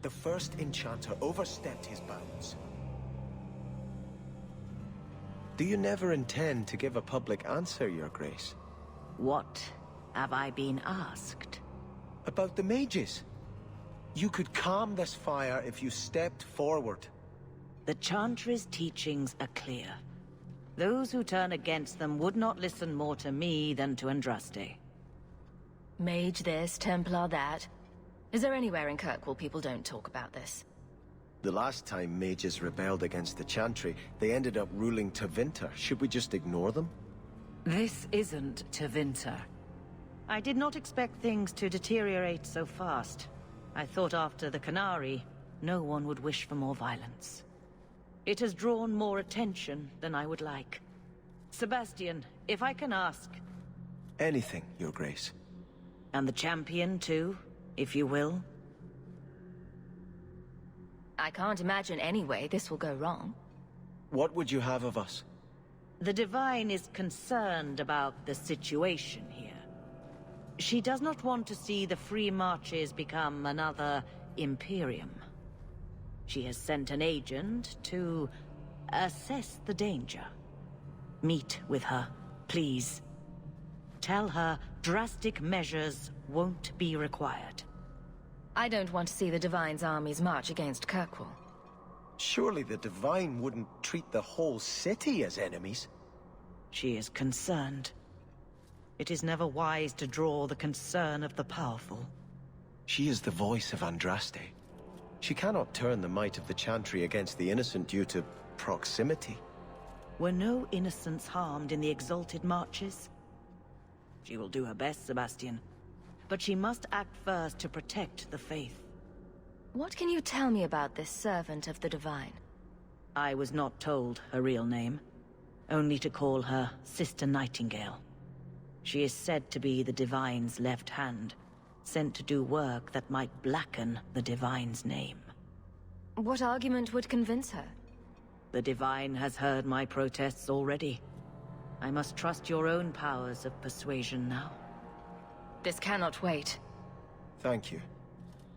The first enchanter overstepped his bounds. Do you never intend to give a public answer, Your Grace? What have I been asked? About the mages. You could calm this fire if you stepped forward. The Chantry's teachings are clear. Those who turn against them would not listen more to me than to Andraste. Mage this, Templar that. Is there anywhere in Kirkwall people don't talk about this? The last time mages rebelled against the Chantry, they ended up ruling Tevinter. Should we just ignore them? This isn't Tevinter. I did not expect things to deteriorate so fast. I thought after the Canary, no one would wish for more violence. It has drawn more attention than I would like. Sebastian, if I can ask... Anything, Your Grace. And the champion, too, if you will? I can't imagine any way this will go wrong. What would you have of us? The Divine is concerned about the situation here. She does not want to see the Free Marches become another Imperium. She has sent an agent to assess the danger. Meet with her, please. Tell her drastic measures won't be required. I don't want to see the Divine's armies march against Kirkwall. Surely the Divine wouldn't treat the whole city as enemies. She is concerned. It is never wise to draw the concern of the powerful. She is the voice of Andraste. She cannot turn the might of the Chantry against the innocent due to proximity. Were no innocents harmed in the exalted marches? She will do her best, Sebastian. But she must act first to protect the faith. What can you tell me about this servant of the Divine? I was not told her real name. Only to call her Sister Nightingale. She is said to be the Divine's left hand, sent to do work that might blacken the Divine's name. What argument would convince her? The Divine has heard my protests already. I must trust your own powers of persuasion now. This cannot wait. Thank you.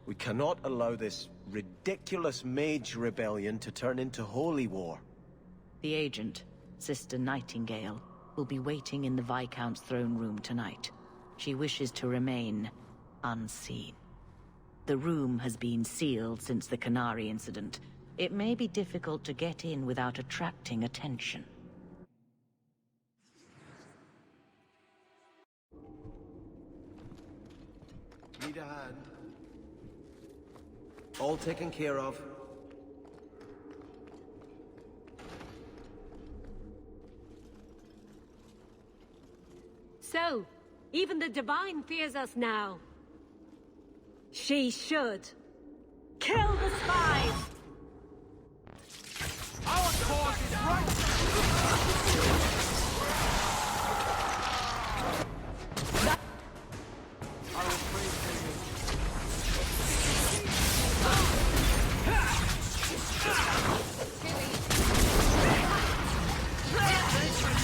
We cannot allow this ridiculous mage rebellion to turn into holy war. The agent, Sister Nightingale, will be waiting in the Viscount's throne room tonight. She wishes to remain unseen. The room has been sealed since the Canary incident. It may be difficult to get in without attracting attention. Need a hand? All taken care of. So, even the Divine fears us now. She should. Kill the spies! Our cause is right! I will praise him.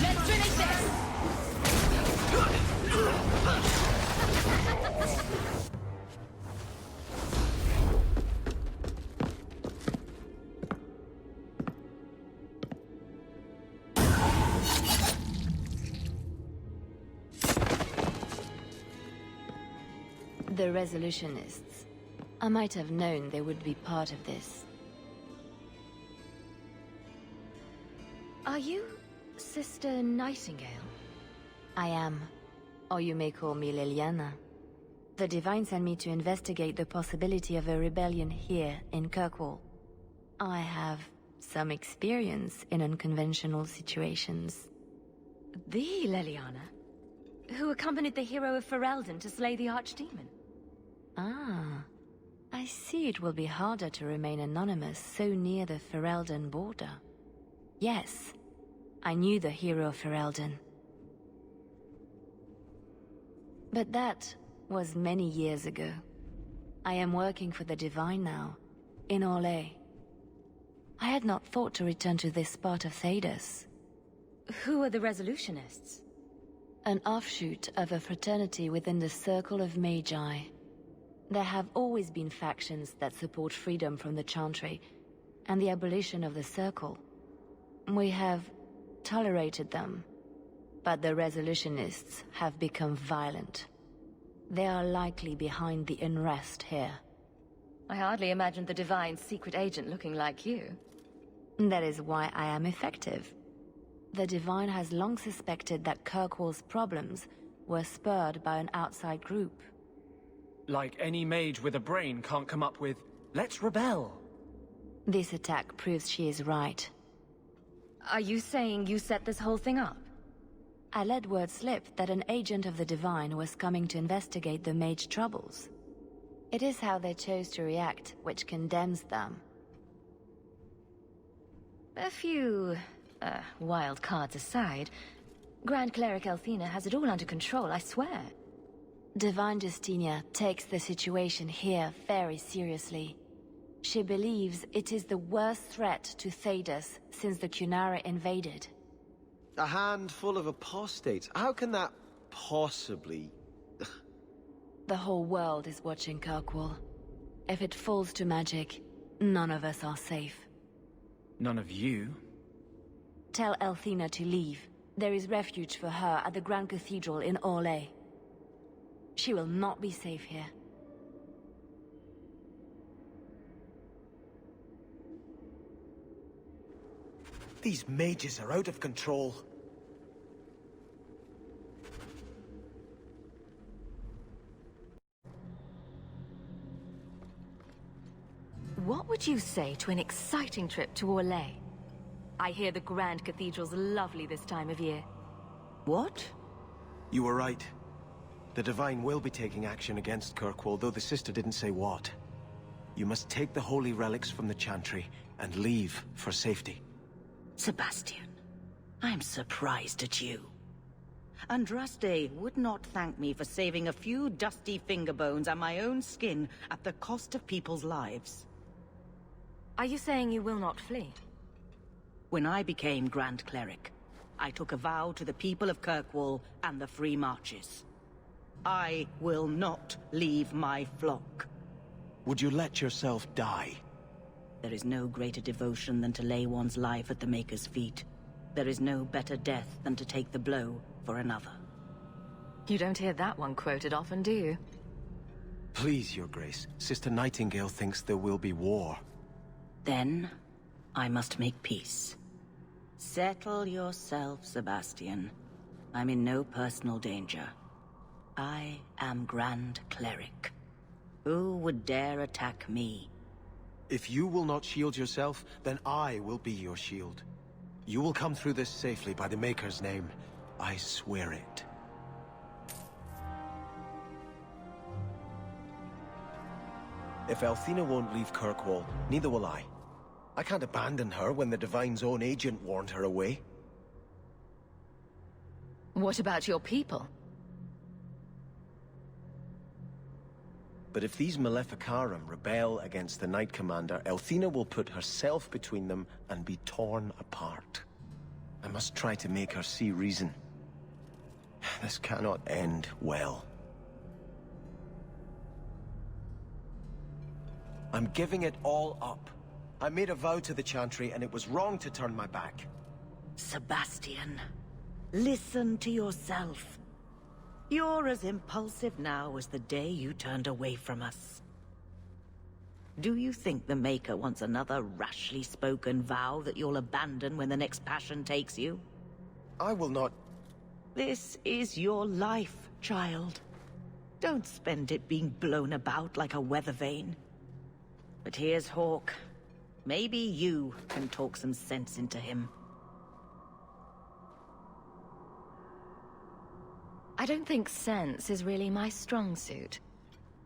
Let's finish this! The Resolutionists. I might have known they would be part of this. Are you Sister Nightingale? I am. Or you may call me Liliana. The Divine sent me to investigate the possibility of a rebellion here in Kirkwall. I have some experience in unconventional situations. The Liliana? Who accompanied the hero of Ferelden to slay the Archdemon? Ah. I see it will be harder to remain anonymous so near the Ferelden border. Yes. I knew the hero of Ferelden. But that was many years ago. I am working for the Divine now, in Orlais. I had not thought to return to this part of Thedas. Who are the Resolutionists? An offshoot of a fraternity within the Circle of Magi. There have always been factions that support freedom from the Chantry and the abolition of the Circle. We have tolerated them, but the Resolutionists have become violent. They are likely behind the unrest here. I hardly imagined the Divine's secret agent looking like you. That is why I am effective. The Divine has long suspected that Kirkwall's problems were spurred by an outside group. Like any mage with a brain can't come up with, let's rebel. This attack proves she is right. Are you saying you set this whole thing up? I let word slip that an agent of the Divine was coming to investigate the mage troubles. It is how they chose to react which condemns them. A few, wild cards aside, Grand Cleric Althena has it all under control, I swear. Divine Justinia takes the situation here very seriously. She believes it is the worst threat to Thedas since the Cunara invaded. A handful of apostates. How can that possibly... The whole world is watching Kirkwall. If it falls to magic, none of us are safe. None of you? Tell Althena to leave. There is refuge for her at the Grand Cathedral in Orlais. She will not be safe here. These mages are out of control. What would you say to an exciting trip to Orlais? I hear the Grand Cathedral's lovely this time of year. What? You were right. The Divine will be taking action against Kirkwall, though the sister didn't say what. You must take the holy relics from the Chantry and leave for safety. Sebastian, I'm surprised at you. Andraste would not thank me for saving a few dusty finger bones and my own skin at the cost of people's lives. Are you saying you will not flee? When I became Grand Cleric, I took a vow to the people of Kirkwall and the Free Marches. I will not leave my flock. Would you let yourself die? There is no greater devotion than to lay one's life at the Maker's feet. There is no better death than to take the blow for another. You don't hear that one quoted often, do you? Please, Your Grace. Sister Nightingale thinks there will be war. Then, I must make peace. Settle yourself, Sebastian. I'm in no personal danger. I am Grand Cleric. Who would dare attack me? If you will not shield yourself, then I will be your shield. You will come through this safely by the Maker's name. I swear it. If Althena won't leave Kirkwall, neither will I. I can't abandon her when the Divine's own agent warned her away. What about your people? But if these Maleficarum rebel against the Knight Commander, Althena will put herself between them and be torn apart. I must try to make her see reason. This cannot end well. I'm giving it all up. I made a vow to the Chantry, and it was wrong to turn my back. Sebastian, listen to yourself. You're as impulsive now as the day you turned away from us. Do you think the Maker wants another rashly spoken vow that you'll abandon when the next passion takes you? I will not... This is your life, child. Don't spend it being blown about like a weather vane. But here's Hawke. Maybe you can talk some sense into him. I don't think sense is really my strong suit.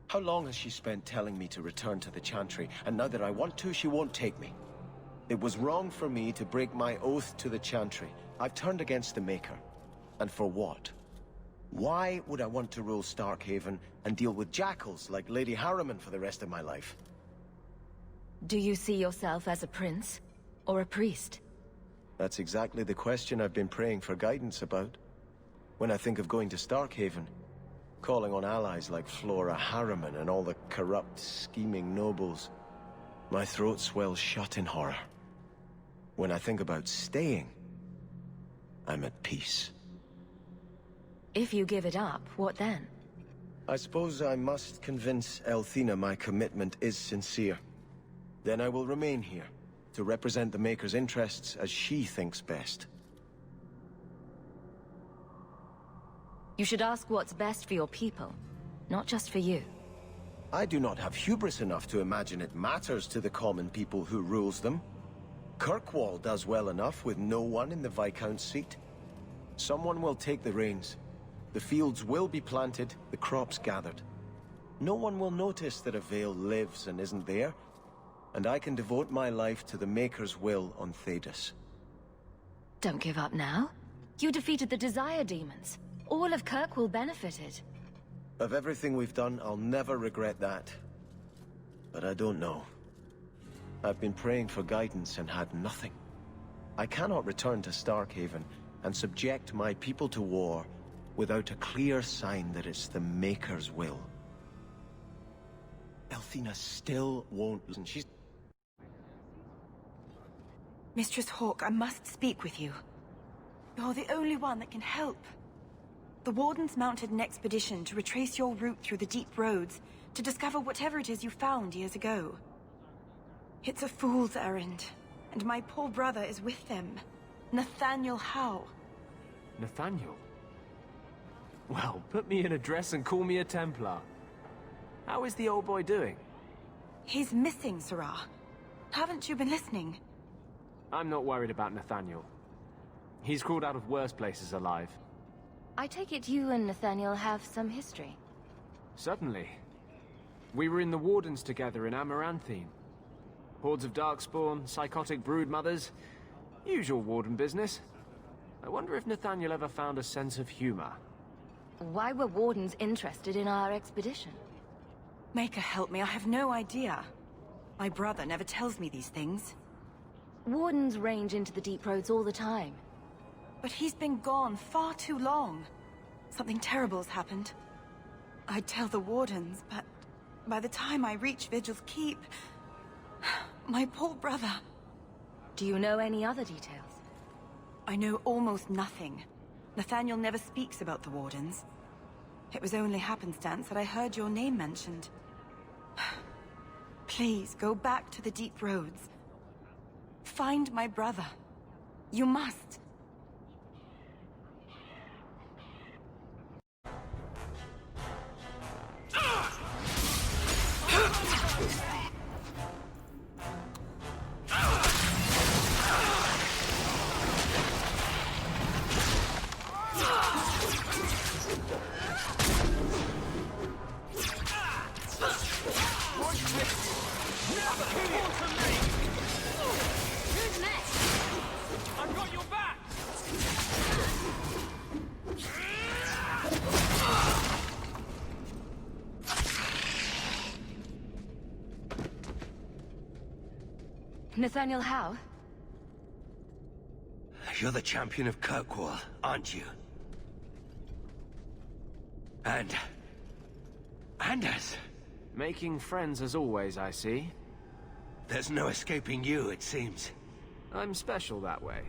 How long has she spent telling me to return to the Chantry, and now that I want to, she won't take me? It was wrong for me to break my oath to the Chantry. I've turned against the Maker. And for what? Why would I want to rule Starkhaven and deal with jackals like Lady Harriman for the rest of my life? Do you see yourself as a prince? Or a priest? That's exactly the question I've been praying for guidance about. When I think of going to Starkhaven, calling on allies like Flora Harriman and all the corrupt, scheming nobles. My throat swells shut in horror. When I think about staying, I'm at peace. If you give it up, what then? I suppose I must convince Elthina my commitment is sincere. Then I will remain here, to represent the Maker's interests as she thinks best. You should ask what's best for your people, not just for you. I do not have hubris enough to imagine it matters to the common people who rules them. Kirkwall does well enough with no one in the Viscount's seat. Someone will take the reins. The fields will be planted, the crops gathered. No one will notice that a Vale lives and isn't there, and I can devote my life to the Maker's will on Thedas. Don't give up now. You defeated the Desire Demons. All of Kirkwall benefited. Of everything we've done, I'll never regret that. But I don't know. I've been praying for guidance and had nothing. I cannot return to Starkhaven and subject my people to war without a clear sign that it's the Maker's will. Elthina still won't listen. She's... Mistress Hawke, I must speak with you. You're the only one that can help. The Wardens mounted an expedition to retrace your route through the deep roads to discover whatever it is you found years ago. It's a fool's errand, and my poor brother is with them. Nathaniel Howe. Nathaniel? Well, put me in a dress and call me a Templar. How is the old boy doing? He's missing, Sirrah. Haven't you been listening? I'm not worried about Nathaniel. He's crawled out of worse places alive. I take it you and Nathaniel have some history. Certainly. We were in the Wardens together in Amaranthine. Hordes of Darkspawn, psychotic broodmothers. Usual Warden business. I wonder if Nathaniel ever found a sense of humor. Why were Wardens interested in our expedition? Maker, help me, I have no idea. My brother never tells me these things. Wardens range into the deep roads all the time. But he's been gone far too long. Something terrible's happened. I'd tell the Wardens, but by the time I reach Vigil's Keep... my poor brother... Do you know any other details? I know almost nothing. Nathaniel never speaks about the Wardens. It was only happenstance that I heard your name mentioned. Please, go back to the deep roads. Find my brother. You must. I've got your back! Nathaniel Howe? You're the champion of Kirkwall, aren't you? And Anders. Making friends as always, I see. There's no escaping you, it seems. I'm special that way.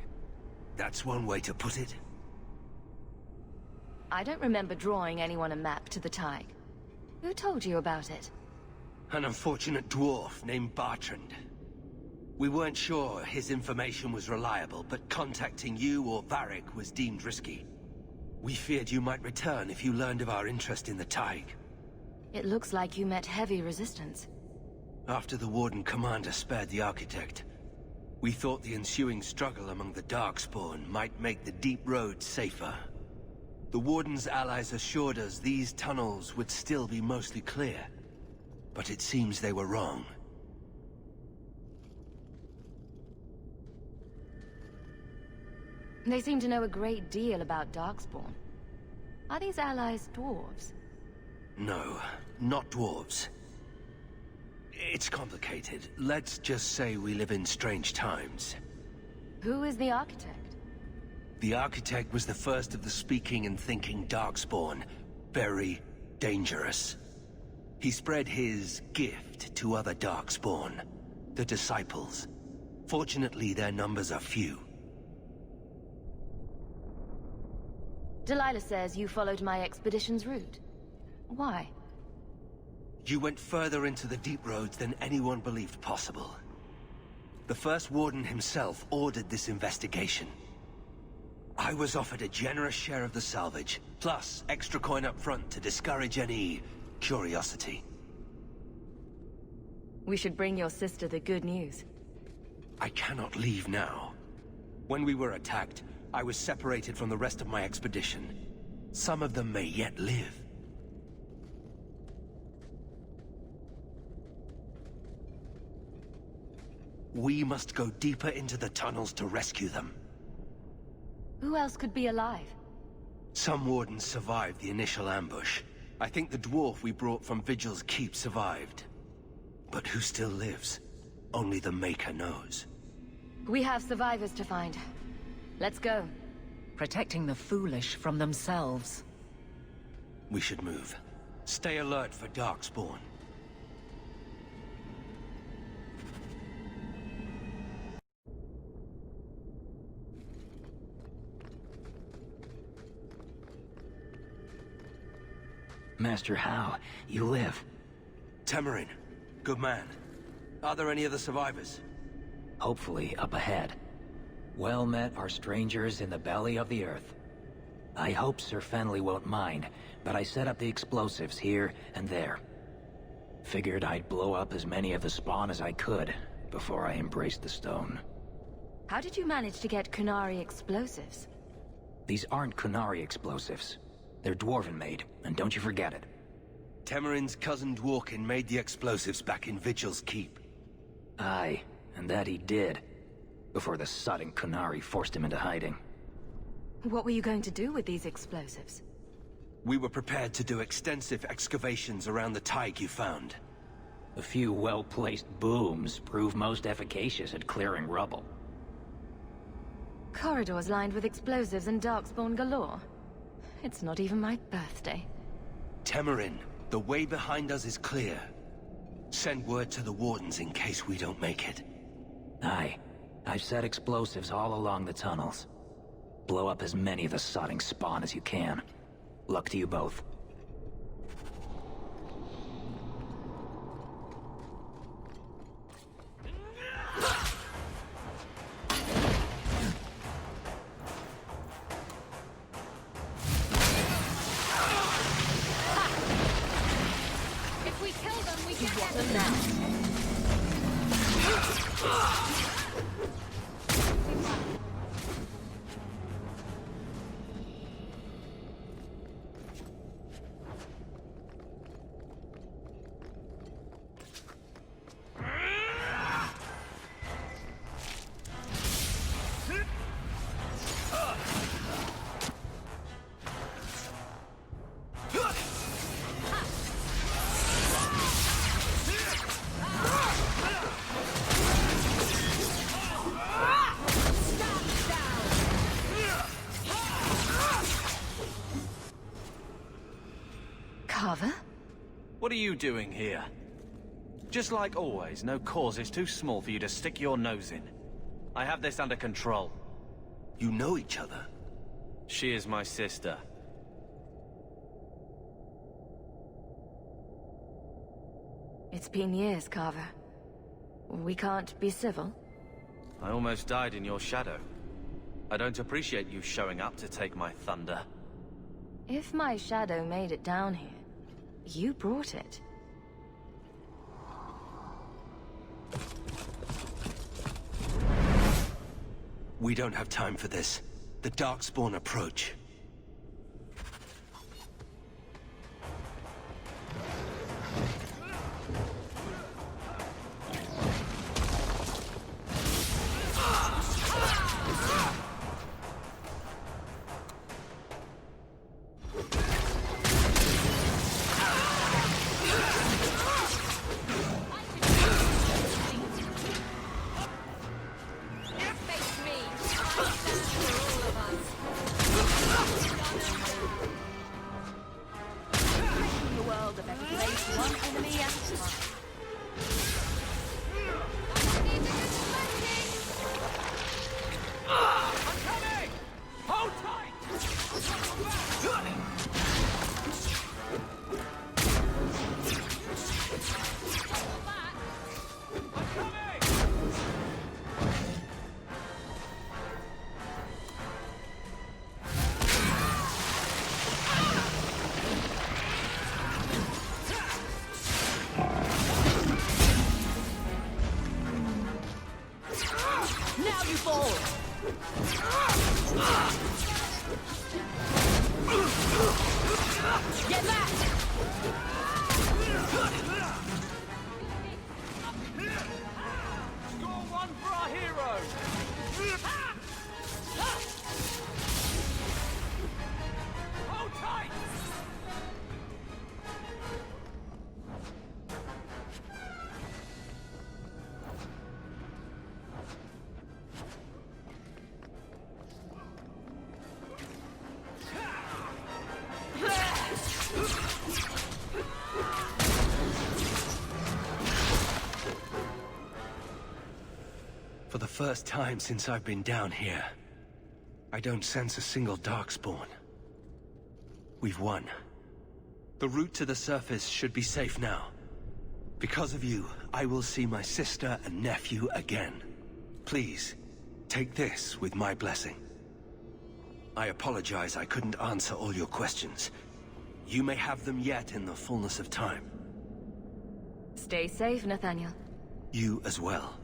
That's one way to put it. I don't remember drawing anyone a map to the Tig. Who told you about it? An unfortunate dwarf named Bartrand. We weren't sure his information was reliable, but contacting you or Varric was deemed risky. We feared you might return if you learned of our interest in the Tig. It looks like you met heavy resistance. After the Warden Commander spared the Architect, we thought the ensuing struggle among the Darkspawn might make the deep roads safer. The Warden's allies assured us these tunnels would still be mostly clear, but it seems they were wrong. They seem to know a great deal about Darkspawn. Are these allies dwarves? No, not dwarves. It's complicated. Let's just say we live in strange times. Who is the Architect? The Architect was the first of the speaking and thinking Darkspawn. Very, dangerous. He spread his gift to other Darkspawn, the Disciples. Fortunately, their numbers are few. Delilah says you followed my expedition's route. Why? You went further into the deep roads than anyone believed possible. The first Warden himself ordered this investigation. I was offered a generous share of the salvage, plus extra coin up front to discourage any curiosity. We should bring your sister the good news. I cannot leave now. When we were attacked, I was separated from the rest of my expedition. Some of them may yet live. We must go deeper into the tunnels to rescue them. Who else could be alive? Some Wardens survived the initial ambush. I think the dwarf we brought from Vigil's Keep survived. But who still lives? Only the Maker knows. We have survivors to find. Let's go. Protecting the foolish from themselves. We should move. Stay alert for Darkspawn. Master How, you live. Temerin, good man. Are there any other survivors? Hopefully up ahead. Well met are strangers in the belly of the earth. I hope Sir Fenley won't mind, but I set up the explosives here and there. Figured I'd blow up as many of the spawn as I could before I embraced the stone. How did you manage to get Kunari explosives? These aren't Kunari explosives. They're Dwarven-made, and don't you forget it. Temerin's cousin Dworkin made the explosives back in Vigil's Keep. Aye, and that he did. Before the sodding Kunari forced him into hiding. What were you going to do with these explosives? We were prepared to do extensive excavations around the Tig you found. A few well-placed booms prove most efficacious at clearing rubble. Corridors lined with explosives and darkspawn galore. It's not even my birthday. Temerin, the way behind us is clear. Send word to the Wardens in case we don't make it. Aye. I've set explosives all along the tunnels. Blow up as many of the sodding spawn as you can. Luck to you both. If we kill them, we get them now. Carver? What are you doing here? Just like always, no cause is too small for you to stick your nose in. I have this under control. You know each other? She is my sister. It's been years, Carver. We can't be civil? I almost died in your shadow. I don't appreciate you showing up to take my thunder. If my shadow made it down here, you brought it. We don't have time for this. The Darkspawn approach. Face me. I stand for all of us. For the first time since I've been down here, I don't sense a single Darkspawn. We've won. The route to the surface should be safe now. Because of you, I will see my sister and nephew again. Please, take this with my blessing. I apologize I couldn't answer all your questions. You may have them yet in the fullness of time. Stay safe, Nathaniel. You as well.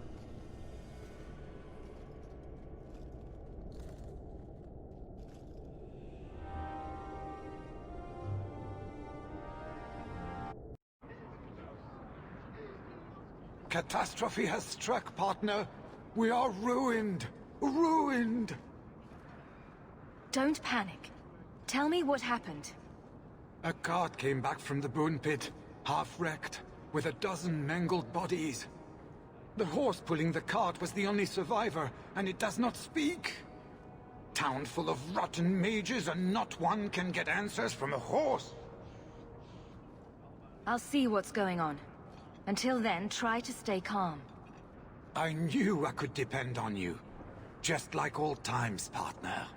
Catastrophe has struck, partner. We are ruined. Ruined! Don't panic. Tell me what happened. A cart came back from the Boon Pit, half-wrecked, with a dozen mangled bodies. The horse pulling the cart was the only survivor, and it does not speak. Town full of rotten mages, and not one can get answers from a horse. I'll see what's going on. Until then, try to stay calm. I knew I could depend on you. Just like old times, partner.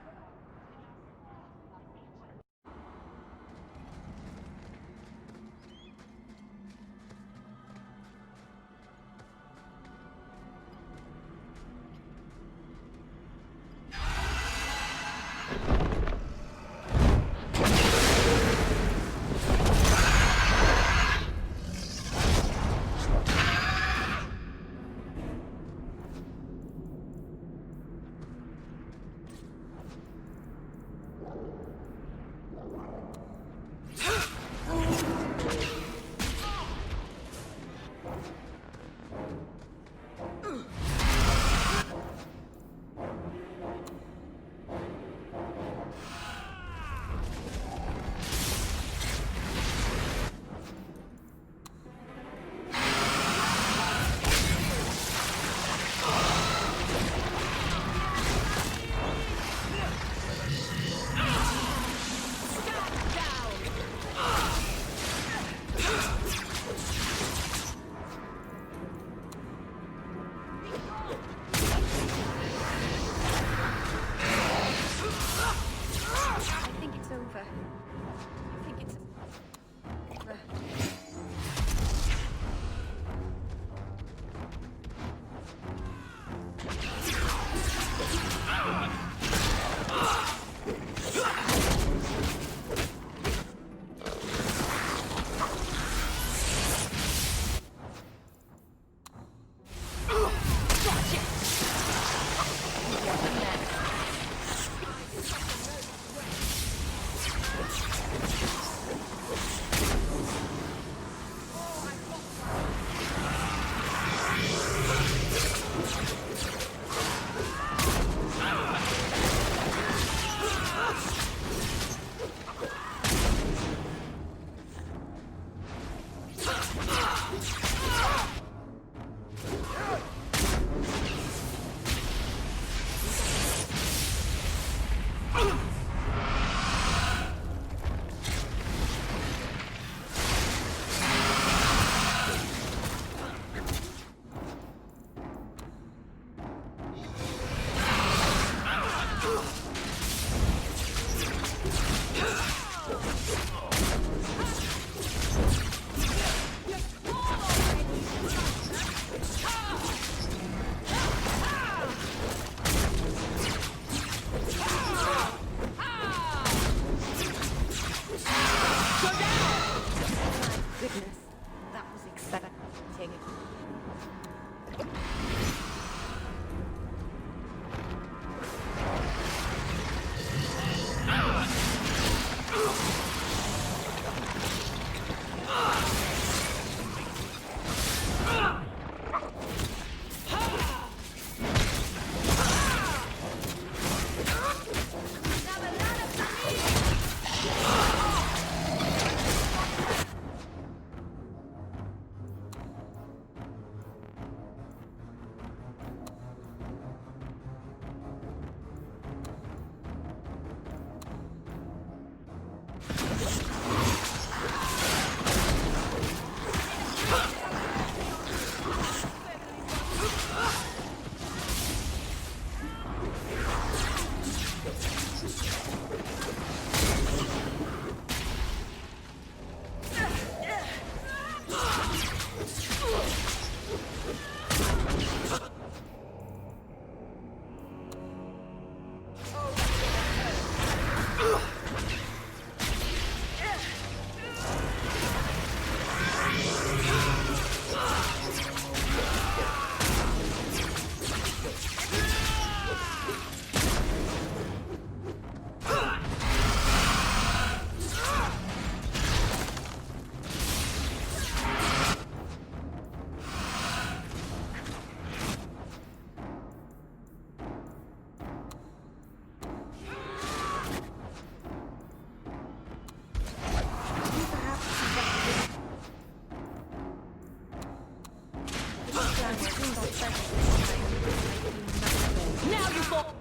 Now you fall!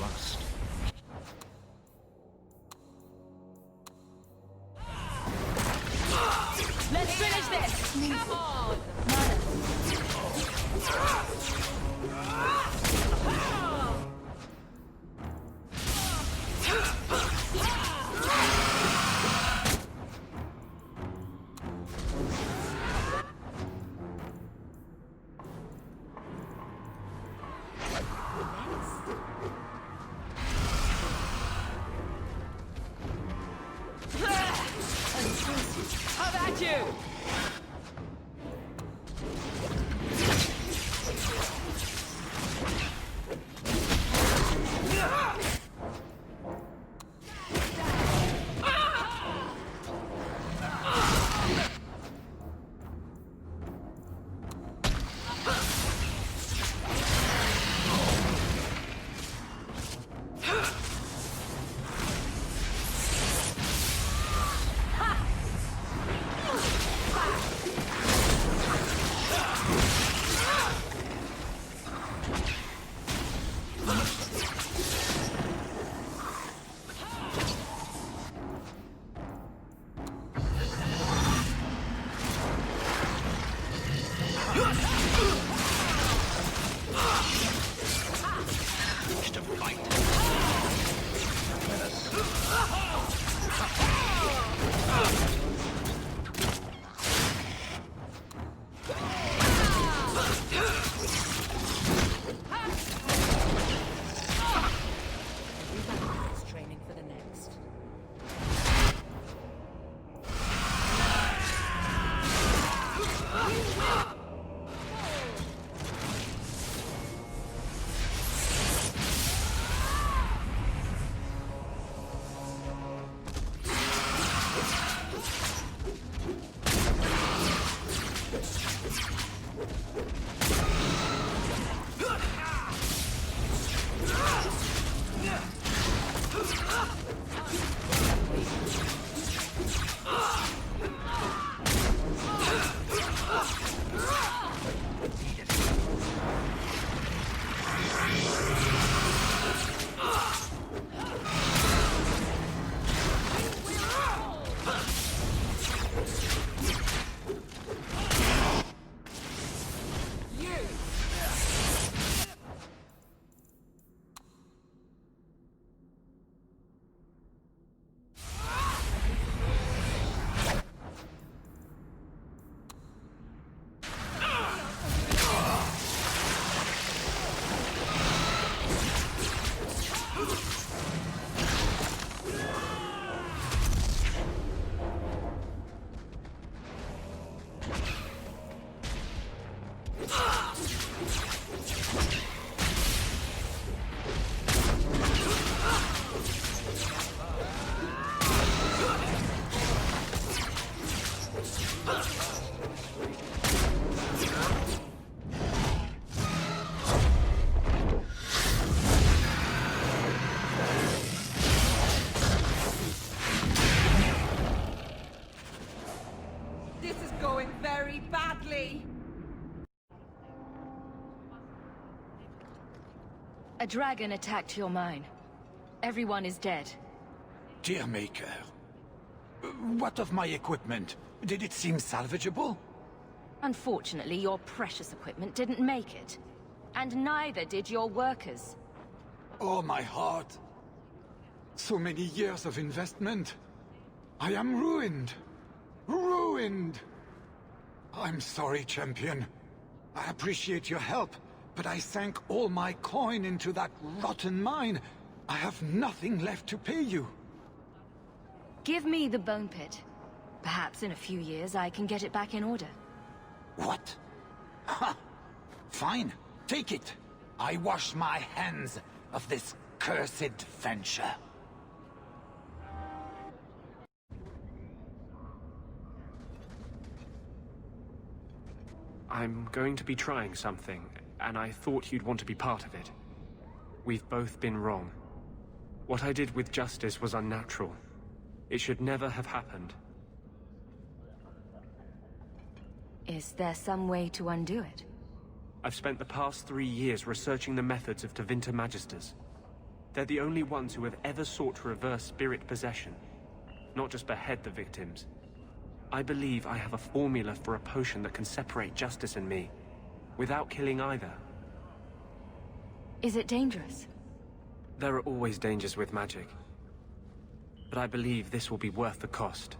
Lust. Let's finish this! Come on! How about you? Training for the next. This is going very badly. A dragon attacked your mine. Everyone is dead. Dear Maker, what of my equipment? Did it seem salvageable? Unfortunately, your precious equipment didn't make it. And neither did your workers. Oh, my heart. So many years of investment. I am ruined. ruined. I'm sorry, champion. I appreciate your help, but I sank all my coin into that rotten mine. I have nothing left to pay you. Give me the bone pit. Perhaps in a few years I can get it back in order. What? Ha! Fine, take it. I wash my hands of this cursed venture. I'm going to be trying something, and I thought you'd want to be part of it. We've both been wrong. What I did with Justice was unnatural. It should never have happened. Is there some way to undo it? I've spent the past 3 years researching the methods of Tevinter Magisters. They're the only ones who have ever sought to reverse spirit possession, not just behead the victims. I believe I have a formula for a potion that can separate Justice and me, without killing either. Is it dangerous? There are always dangers with magic. But I believe this will be worth the cost.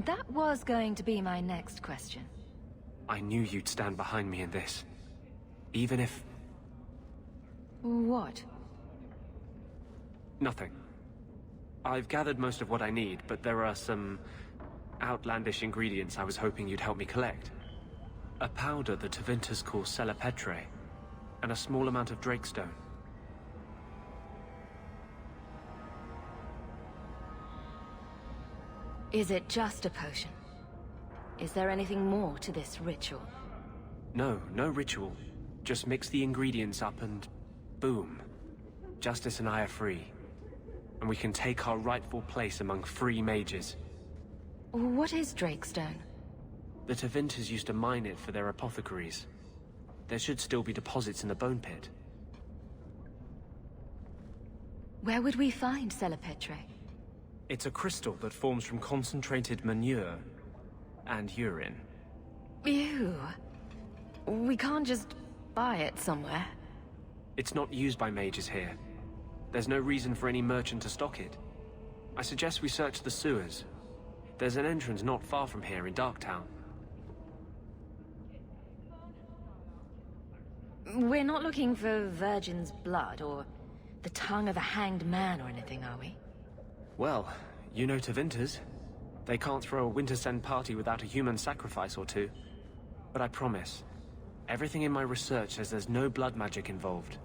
That was going to be my next question. I knew you'd stand behind me in this. Even if... What? Nothing. I've gathered most of what I need, but there are some outlandish ingredients I was hoping you'd help me collect. A powder the Tevinters call Celepetre, and a small amount of Drakestone. Is it just a potion? Is there anything more to this ritual? No, no ritual. Just mix the ingredients up and... boom. Justice and I are free. And we can take our rightful place among free mages. What is Drakestone? The Tevinters used to mine it for their apothecaries. There should still be deposits in the bone pit. Where would we find Celepetre? It's a crystal that forms from concentrated manure and urine. Ew. We can't just buy it somewhere. It's not used by mages here. There's no reason for any merchant to stock it. I suggest we search the sewers. There's an entrance not far from here in Darktown. We're not looking for virgin's blood or the tongue of a hanged man or anything, are we? Well, you know Tevinters. They can't throw a Wintersend party without a human sacrifice or two. But I promise, everything in my research says there's no blood magic involved.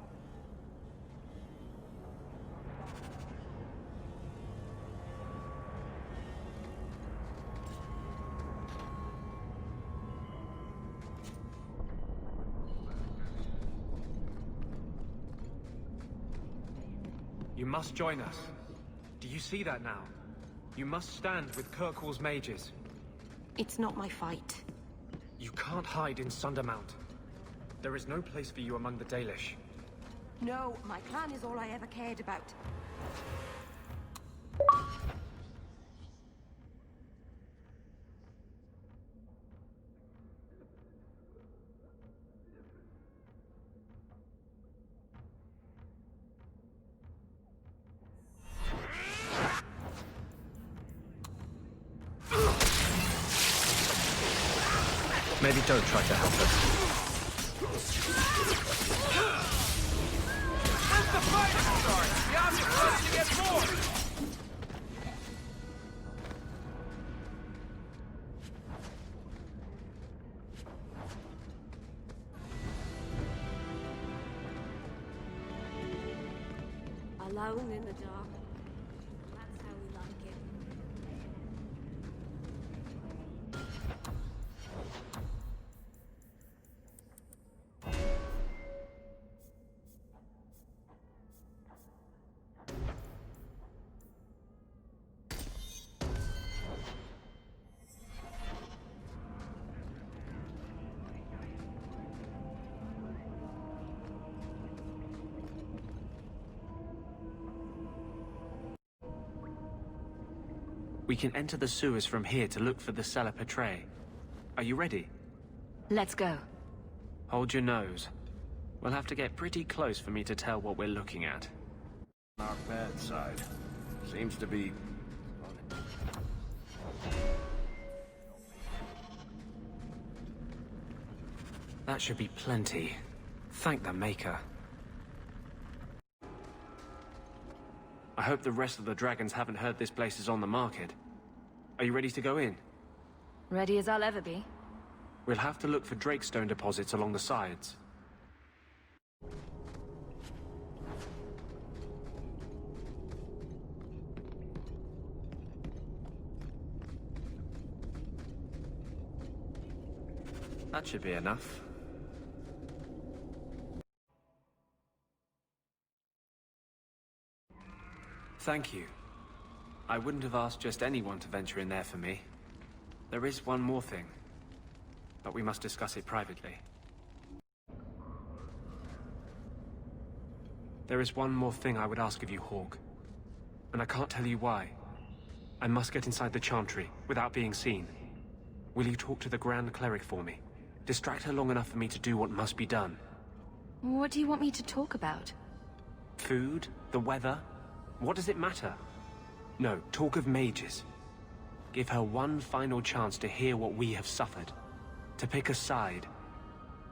You must join us. Do you see that now? You must stand with Kirkwall's mages. It's not my fight. You can't hide in Sundermount. There is no place for you among the Dalish. No, my clan is all I ever cared about. Maybe don't try to help us. Let the fight start! The object wants to get more! Alone in the dark. That's how we like it. We can enter the sewers from here to look for the Celepetre. Are you ready? Let's go. Hold your nose. We'll have to get pretty close for me to tell what we're looking at. Our bad side. Seems to be That should be plenty. Thank the Maker. I hope the rest of the dragons haven't heard this place is on the market. Are you ready to go in? Ready as I'll ever be. We'll have to look for Drakestone deposits along the sides. That should be enough. Thank you. I wouldn't have asked just anyone to venture in there for me. There is one more thing, but we must discuss it privately. There is one more thing I would ask of you, Hawk. And I can't tell you why. I must get inside the Chantry, without being seen. Will you talk to the Grand Cleric for me? Distract her long enough for me to do what must be done. What do you want me to talk about? Food? The weather? What does it matter? No, talk of mages. Give her one final chance to hear what we have suffered. To pick a side.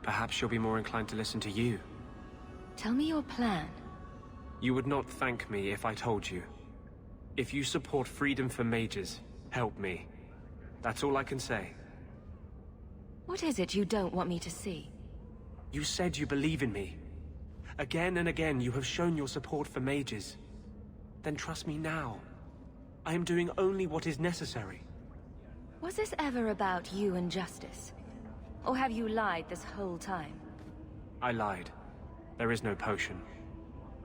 Perhaps she'll be more inclined to listen to you. Tell me your plan. You would not thank me if I told you. If you support freedom for mages, help me. That's all I can say. What is it you don't want me to see? You said you believe in me. Again and again you have shown your support for mages. Then trust me now. I am doing only what is necessary. Was this ever about you and justice? Or have you lied this whole time? I lied. There is no potion.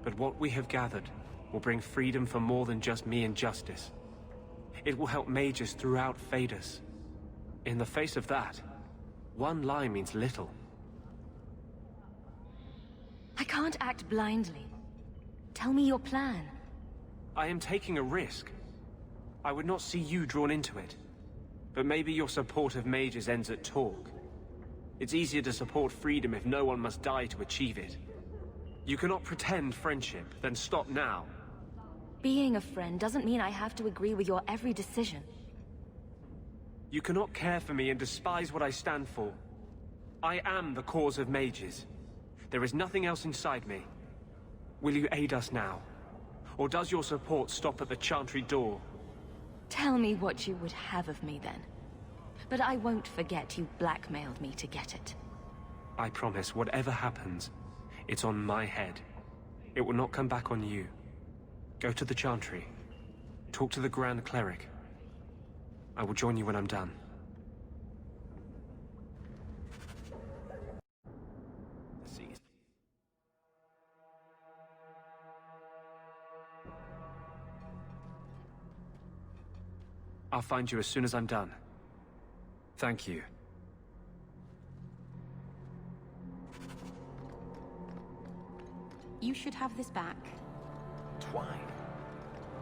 But what we have gathered will bring freedom for more than just me and justice. It will help mages throughout Phaedus. In the face of that, one lie means little. I can't act blindly. Tell me your plan. I am taking a risk. I would not see you drawn into it. But maybe your support of mages ends at talk. It's easier to support freedom if no one must die to achieve it. You cannot pretend friendship, then stop now. Being a friend doesn't mean I have to agree with your every decision. You cannot care for me and despise what I stand for. I am the cause of mages. There is nothing else inside me. Will you aid us now? Or does your support stop at the Chantry door? Tell me what you would have of me then. But I won't forget you blackmailed me to get it. I promise, whatever happens, it's on my head. It will not come back on you. Go to the Chantry. Talk to the Grand Cleric. I will join you when I'm done. I'll find you as soon as I'm done. Thank you. You should have this back. Twine?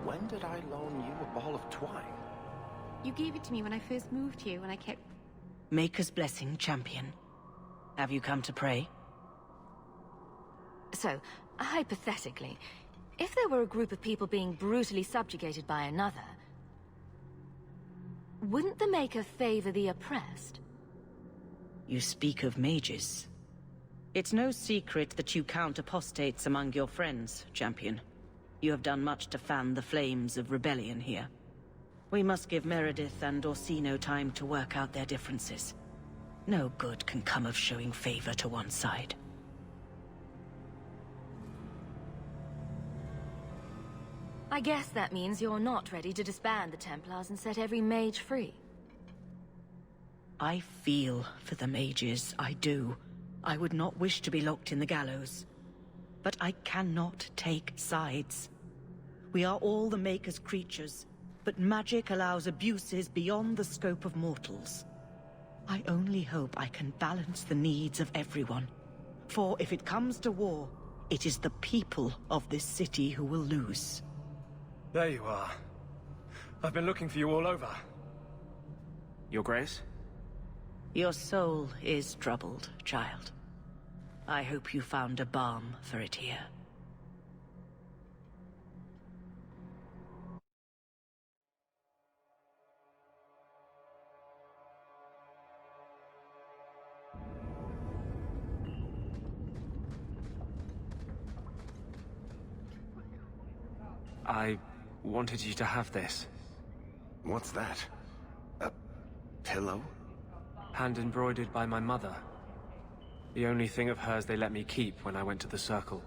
When did I loan you a ball of twine? You gave it to me when I first moved here, when I kept... Maker's blessing, champion. Have you come to pray? So, hypothetically, if there were a group of people being brutally subjugated by another, wouldn't the Maker favor the oppressed? You speak of mages. It's no secret that you count apostates among your friends, champion. You have done much to fan the flames of rebellion here. We must give Meredith and Orsino time to work out their differences. No good can come of showing favor to one side. I guess that means you're not ready to disband the Templars and set every mage free. I feel for the mages, I do. I would not wish to be locked in the gallows. But I cannot take sides. We are all the Maker's creatures, but magic allows abuses beyond the scope of mortals. I only hope I can balance the needs of everyone. For if it comes to war, it is the people of this city who will lose. There you are. I've been looking for you all over. Your Grace? Your soul is troubled, child. I hope you found a balm for it here. I wanted you to have this. What's that? A pillow? Hand-embroidered by my mother. The only thing of hers they let me keep when I went to the Circle.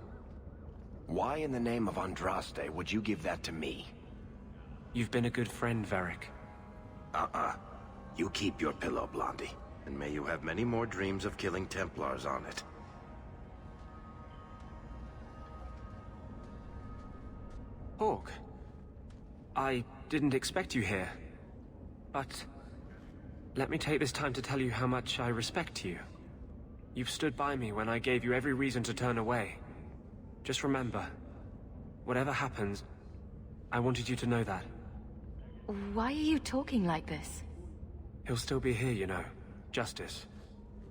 Why in the name of Andraste would you give that to me? You've been a good friend, Varric. You keep your pillow, Blondie. And may you have many more dreams of killing Templars on it. Hawk, I didn't expect you here. But let me take this time to tell you how much I respect you. You've stood by me when I gave you every reason to turn away. Just remember, whatever happens, I wanted you to know that. Why are you talking like this? He'll still be here, you know. Justice.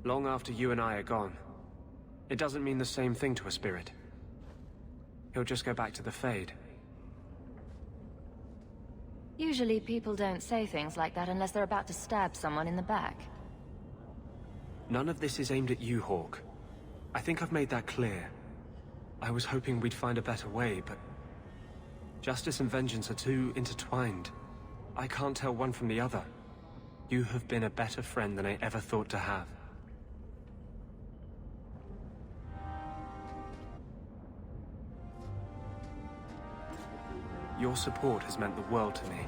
Long after you and I are gone. It doesn't mean the same thing to a spirit. He'll just go back to the Fade. Usually people don't say things like that unless they're about to stab someone in the back. None of this is aimed at you, Hawk. I think I've made that clear. I was hoping we'd find a better way, but... justice and vengeance are too intertwined. I can't tell one from the other. You have been a better friend than I ever thought to have. Your support has meant the world to me.